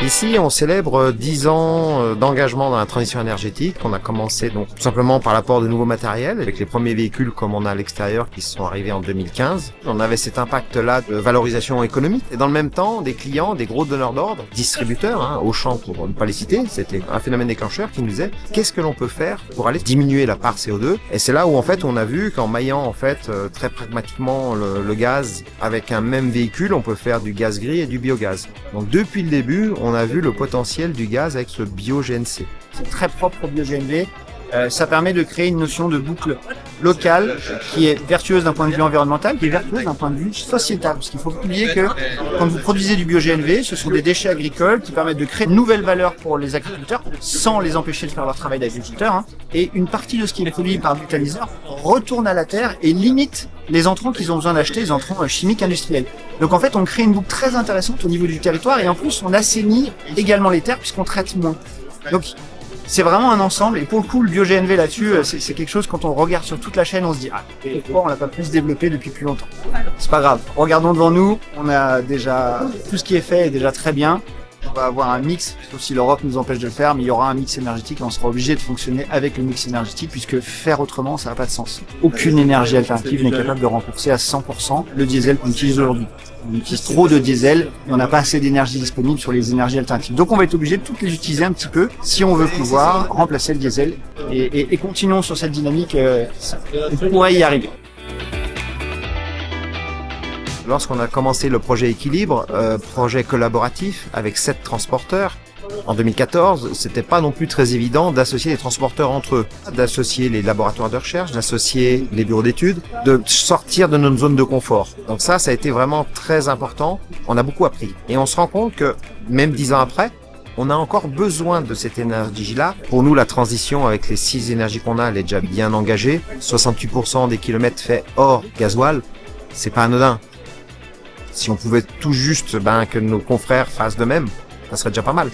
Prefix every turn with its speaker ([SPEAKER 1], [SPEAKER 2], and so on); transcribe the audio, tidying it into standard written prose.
[SPEAKER 1] Ici, on célèbre 10 ans d'engagement dans la transition énergétique. On a commencé donc tout simplement par l'apport de nouveaux matériels, avec les premiers véhicules comme on a à l'extérieur qui sont arrivés en 2015. On avait cet impact-là de valorisation économique. Et dans le même temps, des clients, des gros donneurs d'ordre, distributeurs, Auchan pour ne pas les citer, c'était un phénomène déclencheur qui nous disait qu'est-ce que l'on peut faire pour aller diminuer la part CO2. Et c'est là où en fait on a vu qu'en maillant en fait très pragmatiquement le gaz avec un même véhicule, on peut faire du gaz gris et du biogaz. Donc depuis le début, on a vu le potentiel du gaz avec ce bio-GNC.
[SPEAKER 2] C'est très propre au bio-GNV. Ça permet de créer une notion de boucle locale qui est vertueuse d'un point de vue environnemental, qui est vertueuse d'un point de vue sociétal. Parce qu'il faut oublier que quand vous produisez du bio-GNV, ce sont des déchets agricoles qui permettent de créer de nouvelles valeurs pour les agriculteurs sans les empêcher de faire leur travail d'agriculteur. Et une partie de ce qui est produit par l'utiliseur retourne à la terre et limite les entrants qu'ils ont besoin d'acheter, les entrants chimiques industriels. Donc en fait, on crée une boucle très intéressante au niveau du territoire et en plus, on assainit également les terres puisqu'on traite moins. Donc c'est vraiment un ensemble et pour le coup, le bio-GNV là-dessus, c'est quelque chose quand on regarde sur toute la chaîne, on se dit pourquoi on l'a pas plus développé depuis plus longtemps. C'est pas grave. Regardons devant nous, on a déjà tout ce qui est fait est déjà très bien. On va avoir un mix, sauf si l'Europe nous empêche de le faire, mais il y aura un mix énergétique et on sera obligé de fonctionner avec le mix énergétique puisque faire autrement, ça n'a pas de sens. Aucune énergie alternative n'est capable de rembourser à 100% le diesel qu'on utilise aujourd'hui. On utilise trop de diesel et on n'a pas assez d'énergie disponible sur les énergies alternatives. Donc on va être obligé de toutes les utiliser un petit peu si on veut pouvoir remplacer le diesel et continuons sur cette dynamique, on pourrait y arriver.
[SPEAKER 1] Lorsqu'on a commencé le projet Équilibre, projet collaboratif avec 7 transporteurs, en 2014, c'était pas non plus très évident d'associer les transporteurs entre eux, d'associer les laboratoires de recherche, d'associer les bureaux d'études, de sortir de notre zone de confort. Donc ça a été vraiment très important. On a beaucoup appris. Et on se rend compte que, même 10 ans après, on a encore besoin de cette énergie-là. Pour nous, la transition avec les 6 énergies qu'on a, elle est déjà bien engagée. 68% des kilomètres faits hors gasoil, c'est pas anodin. Si on pouvait tout juste que nos confrères fassent de même, ça serait déjà pas mal.